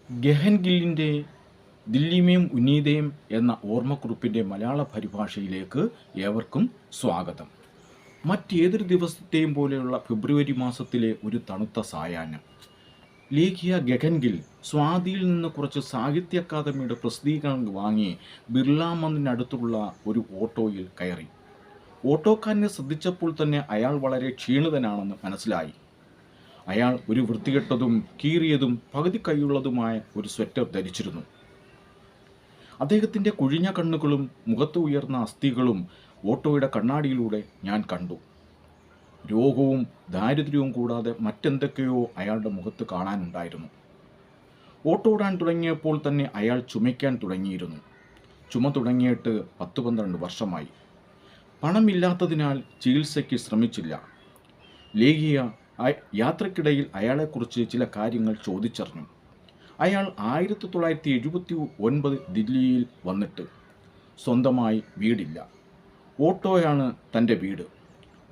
ഗഹൻ ഗില്ലിൻ്റെ ദില്ലിമേം ഉന്നീതയും എന്ന ഓർമ്മക്കുറിപ്പിൻ്റെ മലയാള പരിഭാഷയിലേക്ക് ഏവർക്കും സ്വാഗതം. മറ്റേതൊരു ദിവസത്തെയും പോലെയുള്ള ഫെബ്രുവരി മാസത്തിലെ ഒരു തണുത്ത സായാഹ്നം. ലേഖിയ ഗഗൻ ഗിൽ സ്വാതിയിൽ നിന്ന് കുറച്ച് സാഹിത്യ അക്കാദമിയുടെ പ്രസിദ്ധീകരണം വാങ്ങി ബിർള മന്ദിനടുത്തുള്ള ഒരു ഓട്ടോയിൽ കയറി. ഓട്ടോക്കാരനെ ശ്രദ്ധിച്ചപ്പോൾ തന്നെ അയാൾ വളരെ ക്ഷീണിതനാണെന്ന് മനസ്സിലായി. അയാൾ ഒരു വൃത്തികെട്ടതും കീറിയതും പകുതി കൈയുള്ളതുമായ ഒരു സ്വെറ്റർ ധരിച്ചിരുന്നു. അദ്ദേഹത്തിൻ്റെ കുഴിഞ്ഞ കണ്ണുകളും മുഖത്ത് ഉയർന്ന അസ്ഥികളും ഓട്ടോയുടെ കണ്ണാടിയിലൂടെ ഞാൻ കണ്ടു. രോഗവും ദാരിദ്ര്യവും കൂടാതെ മറ്റെന്തൊക്കെയോ അയാളുടെ മുഖത്ത് കാണാനുണ്ടായിരുന്നു. ഓട്ടോ ഓടാൻ തുടങ്ങിയപ്പോൾ തന്നെ അയാൾ ചുമയ്ക്കാൻ തുടങ്ങിയിരുന്നു. ചുമ തുടങ്ങിയിട്ട് 10-12 വർഷമായി. പണമില്ലാത്തതിനാൽ ചികിത്സയ്ക്ക് ശ്രമിച്ചില്ല. ലേഖിയ യാത്രക്കിടയിൽ അയാളെക്കുറിച്ച് ചില കാര്യങ്ങൾ ചോദിച്ചറിഞ്ഞു. അയാൾ 1979 ദില്ലിയിൽ വന്നിട്ട് സ്വന്തമായി വീടില്ല. ഓട്ടോയാണ് തൻ്റെ വീട്.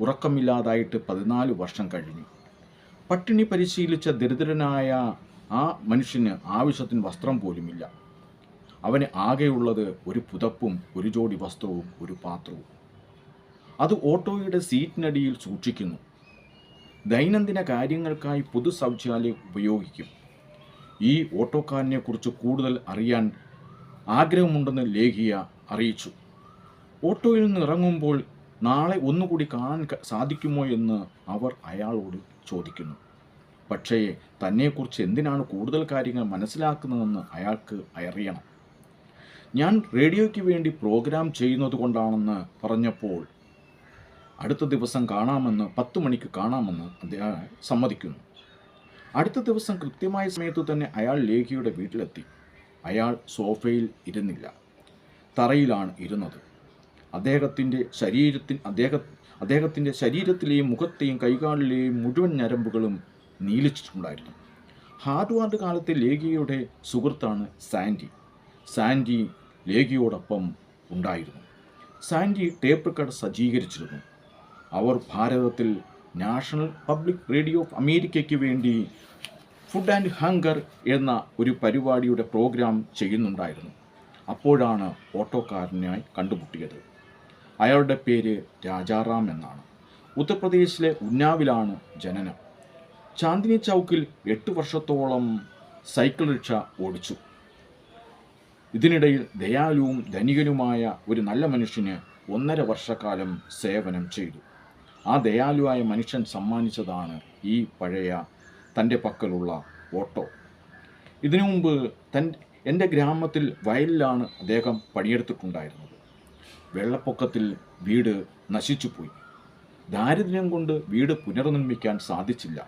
ഉറക്കമില്ലാതായിട്ട് 14 വർഷം കഴിഞ്ഞു. പട്ടിണി പരിശീലിച്ച ദരിദ്രനായ ആ മനുഷ്യന് ആവശ്യത്തിന് വസ്ത്രം പോലുമില്ല. അവന് ആകെയുള്ളത് ഒരു പുതപ്പും ഒരു ജോഡി വസ്ത്രവും ഒരു പാത്രവും. അത് ഓട്ടോയുടെ സീറ്റിനടിയിൽ സൂക്ഷിക്കുന്നു. ദൈനംദിന കാര്യങ്ങൾക്കായി പൊതു ശൗചാലയം ഉപയോഗിക്കും. ഈ ഓട്ടോക്കാരനെക്കുറിച്ച് കൂടുതൽ അറിയാൻ ആഗ്രഹമുണ്ടെന്ന് ലേഖിയ അറിയിച്ചു. ഓട്ടോയിൽ നിന്ന് ഇറങ്ങുമ്പോൾ നാളെ ഒന്നുകൂടി കാണാൻ സാധിക്കുമോ എന്ന് അവർ അയാളോട് ചോദിക്കുന്നു. പക്ഷേ തന്നെക്കുറിച്ച് എന്തിനാണ് കൂടുതൽ കാര്യങ്ങൾ മനസ്സിലാക്കുന്നതെന്ന് അയാൾക്ക് അറിയണം. ഞാൻ റേഡിയോയ്ക്ക് വേണ്ടി പ്രോഗ്രാം ചെയ്യുന്നത് കൊണ്ടാണെന്ന് പറഞ്ഞപ്പോൾ അടുത്ത ദിവസം കാണാമെന്ന് 10 മണിക്ക് കാണാമെന്ന് അദ്ദേഹം സമ്മതിക്കുന്നു. അടുത്ത ദിവസം കൃത്യമായ സമയത്ത് തന്നെ അയാൾ ലേഖിയുടെ വീട്ടിലെത്തി. അയാൾ സോഫയിൽ ഇരുന്നില്ല, തറയിലാണ് ഇരുന്നത്. അദ്ദേഹത്തിൻ്റെ ശരീരത്തിലെയും മുഖത്തെയും കൈകാലിലെയും മുഴുവൻ ഞരമ്പുകളും നീലിച്ചിട്ടുണ്ടായിരുന്നു. ഹാർവാർഡ് കാലത്തെ ലേഖിയുടെ സുഹൃത്താണ് സാൻഡി. സാൻഡി ലേഖിയോടൊപ്പം ഉണ്ടായിരുന്നു. സാൻഡി ടേപ്പ് റെക്കോർഡർ സജ്ജീകരിച്ചിരുന്നു. അവർ ഭാരതത്തിൽ നാഷണൽ പബ്ലിക് റേഡിയോ ഓഫ് അമേരിക്കയ്ക്ക് വേണ്ടി ഫുഡ് ആൻഡ് ഹങ്കർ എന്ന ഒരു പരിപാടിയുടെ പ്രോഗ്രാം ചെയ്യുന്നുണ്ടായിരുന്നു. അപ്പോഴാണ് ഓട്ടോക്കാരനായി കണ്ടുമുട്ടിയത്. അയാളുടെ പേര് രാജാറാം എന്നാണ്. ഉത്തർപ്രദേശിലെ ഉന്നാവിലാണ് ജനനം. ചാന്ദിനി ചൗക്കിൽ 8 വർഷത്തോളം സൈക്കിൾ റിക്ഷ ഓടിച്ചു. ഇതിനിടയിൽ ദയാലുവും ധനികനുമായ ഒരു നല്ല മനുഷ്യന് 1.5 വർഷക്കാലം സേവനം ചെയ്തു. ആ ദയാലുവായ മനുഷ്യൻ സമ്മാനിച്ചതാണ് ഈ പഴയ തൻ്റെ പക്കലുള്ള ഓട്ടോ. ഇതിനു മുമ്പ് എൻ്റെ ഗ്രാമത്തിൽ വയലിലാണ് അദ്ദേഹം പണിയെടുത്തിട്ടുണ്ടായിരുന്നത്. വെള്ളപ്പൊക്കത്തിൽ വീട് നശിച്ചുപോയി. ദാരിദ്ര്യം കൊണ്ട് വീട് പുനർനിർമ്മിക്കാൻ സാധിച്ചില്ല.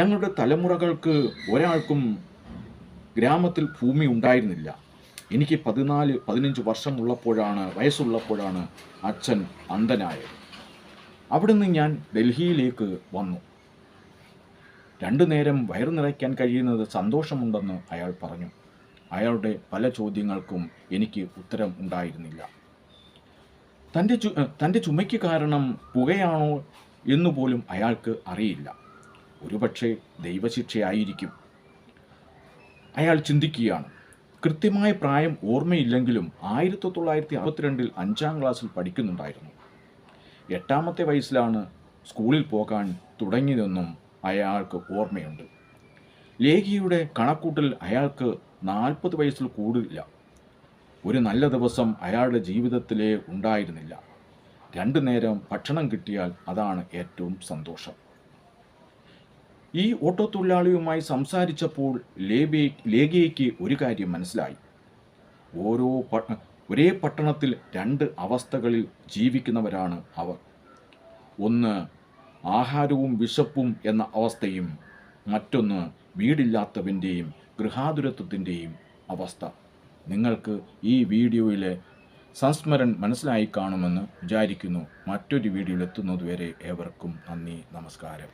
ഞങ്ങളുടെ തലമുറകൾക്ക് ഒരാൾക്കും ഗ്രാമത്തിൽ ഭൂമി ഉണ്ടായിരുന്നില്ല. എനിക്ക് 14-15 വയസ്സുള്ളപ്പോഴാണ് അച്ഛൻ അന്ധനായത്. അവിടുന്ന് ഞാൻ ഡൽഹിയിലേക്ക് വന്നു. 2 നേരം വയറു നിറയ്ക്കാൻ കഴിയുന്നത് സന്തോഷമുണ്ടെന്ന് അയാൾ പറഞ്ഞു. അയാളുടെ പല ചോദ്യങ്ങൾക്കും എനിക്ക് ഉത്തരം ഉണ്ടായിരുന്നില്ല. തൻ്റെ ചുമയ്ക്ക് കാരണം പുകയാണോ എന്നുപോലും അയാൾക്ക് അറിയില്ല. ഒരുപക്ഷെ ദൈവശിക്ഷയായിരിക്കും. അയാൾ ചിന്തിക്കുകയാണ്. കൃത്യമായ പ്രായം ഓർമ്മയില്ലെങ്കിലും 1962 5-ാം ക്ലാസ്സിൽ പഠിക്കുന്നുണ്ടായിരുന്നു. 8-ാമത്തെ വയസ്സിലാണ് സ്കൂളിൽ പോകാൻ തുടങ്ങിയതെന്നും അയാൾക്ക് ഓർമ്മയുണ്ട്. ലേഖിയുടെ കണക്കൂട്ടിൽ അയാൾക്ക് 40 വയസ്സിൽ കൂടുതലില്ല. ഒരു നല്ല ദിവസം അയാളുടെ ജീവിതത്തിലേ ഉണ്ടായിരുന്നില്ല. 2 നേരം ഭക്ഷണം കിട്ടിയാൽ അതാണ് ഏറ്റവും സന്തോഷം. ഈ ഓട്ടോ തൊഴിലാളിയുമായി സംസാരിച്ചപ്പോൾ ലേഖിയയ്ക്ക് ഒരു കാര്യം മനസ്സിലായി. ഒരേ പട്ടണത്തിൽ 2 അവസ്ഥകളിൽ ജീവിക്കുന്നവരാണ് അവർ. ഒന്ന് ആഹാരവും വിശപ്പും എന്ന അവസ്ഥയും മറ്റൊന്ന് വീടില്ലാത്തവൻ്റെയും ഗൃഹാതുരത്വത്തിൻ്റെയും അവസ്ഥ. നിങ്ങൾക്ക് ഈ വീഡിയോയിലെ സംസ്മരൺ മനസ്സിലായി കാണുമെന്ന് വിചാരിക്കുന്നു. മറ്റൊരു വീഡിയോയിൽ എത്തുന്നതുവരെ ഏവർക്കും നന്ദി, നമസ്കാരം.